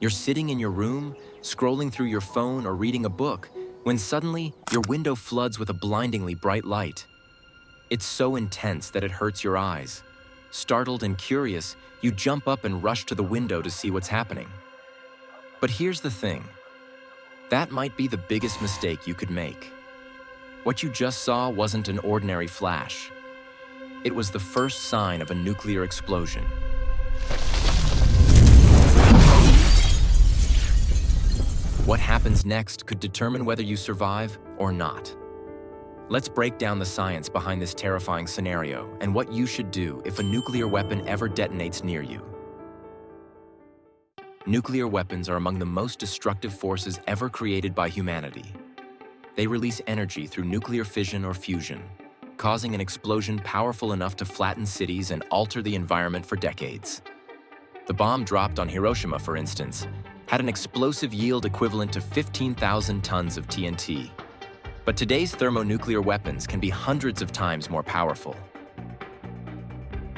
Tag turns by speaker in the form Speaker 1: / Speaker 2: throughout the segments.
Speaker 1: You're sitting in your room, scrolling through your phone or reading a book, when suddenly your window floods with a blindingly bright light. It's so intense that it hurts your eyes. Startled and curious, you jump up and rush to the window to see what's happening. But here's the thing. That might be the biggest mistake you could make. What you just saw wasn't an ordinary flash. It was the first sign of a nuclear explosion. What happens next could determine whether you survive or not. Let's break down the science behind this terrifying scenario and what you should do if a nuclear weapon ever detonates near you. Nuclear weapons are among the most destructive forces ever created by humanity. They release energy through nuclear fission or fusion, causing an explosion powerful enough to flatten cities and alter the environment for decades. The bomb dropped on Hiroshima, for instance, had an explosive yield equivalent to 15,000 tons of TNT. But today's thermonuclear weapons can be hundreds of times more powerful.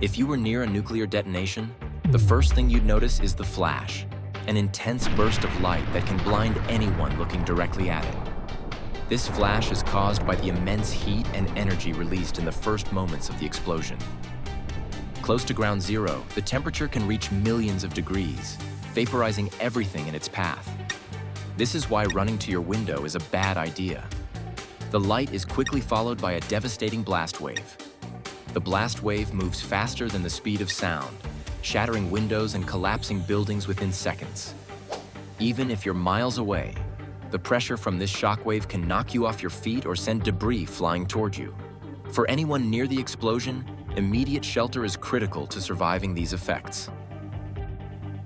Speaker 1: If you were near a nuclear detonation, the first thing you'd notice is the flash, an intense burst of light that can blind anyone looking directly at it. This flash is caused by the immense heat and energy released in the first moments of the explosion. Close to ground zero, the temperature can reach millions of degrees, vaporizing everything in its path. This is why running to your window is a bad idea. The light is quickly followed by a devastating blast wave. The blast wave moves faster than the speed of sound, shattering windows and collapsing buildings within seconds. Even if you're miles away, the pressure from this shockwave can knock you off your feet or send debris flying toward you. For anyone near the explosion, immediate shelter is critical to surviving these effects.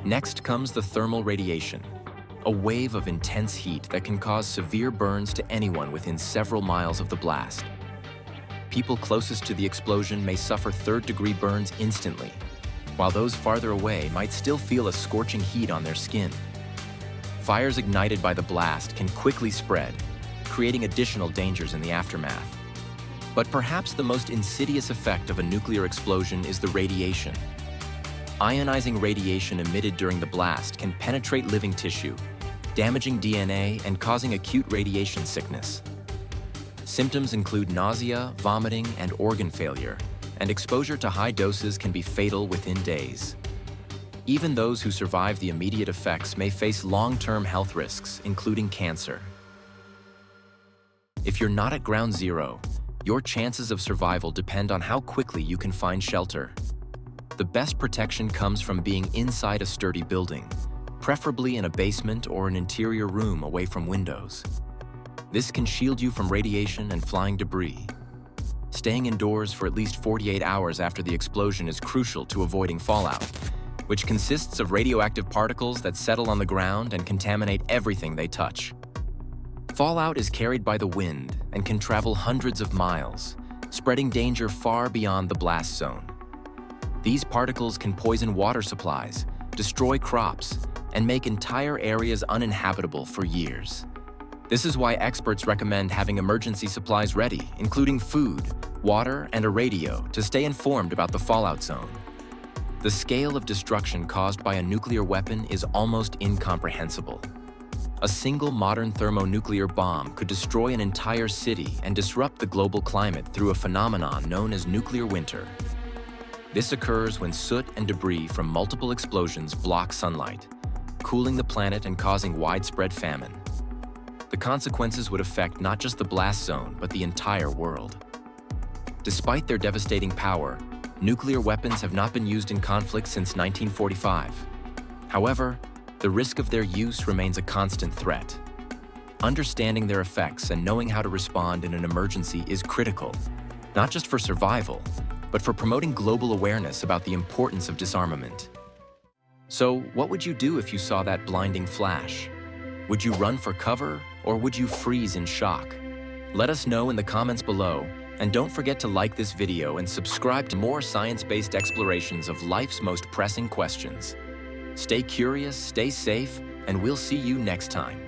Speaker 1: Next comes the thermal radiation, a wave of intense heat that can cause severe burns to anyone within several miles of the blast. People closest to the explosion may suffer third-degree burns instantly, while those farther away might still feel a scorching heat on their skin. Fires ignited by the blast can quickly spread, creating additional dangers in the aftermath. But perhaps the most insidious effect of a nuclear explosion is the radiation. Ionizing radiation emitted during the blast can penetrate living tissue, damaging DNA and causing acute radiation sickness. Symptoms include nausea, vomiting, and organ failure, and exposure to high doses can be fatal within days. Even those who survive the immediate effects may face long-term health risks, including cancer. If you're not at ground zero, your chances of survival depend on how quickly you can find shelter. The best protection comes from being inside a sturdy building, preferably in a basement or an interior room away from windows. This can shield you from radiation and flying debris. Staying indoors for at least 48 hours after the explosion is crucial to avoiding fallout, which consists of radioactive particles that settle on the ground and contaminate everything they touch. Fallout is carried by the wind and can travel hundreds of miles, spreading danger far beyond the blast zone. These particles can poison water supplies, destroy crops, and make entire areas uninhabitable for years. This is why experts recommend having emergency supplies ready, including food, water, and a radio to stay informed about the fallout zone. The scale of destruction caused by a nuclear weapon is almost incomprehensible. A single modern thermonuclear bomb could destroy an entire city and disrupt the global climate through a phenomenon known as nuclear winter. This occurs when soot and debris from multiple explosions block sunlight, cooling the planet and causing widespread famine. The consequences would affect not just the blast zone, but the entire world. Despite their devastating power, nuclear weapons have not been used in conflict since 1945. However, the risk of their use remains a constant threat. Understanding their effects and knowing how to respond in an emergency is critical, not just for survival, but for promoting global awareness about the importance of disarmament. So, what would you do if you saw that blinding flash? Would you run for cover, or would you freeze in shock? Let us know in the comments below, and don't forget to like this video and subscribe to more science-based explorations of life's most pressing questions. Stay curious, stay safe, and we'll see you next time.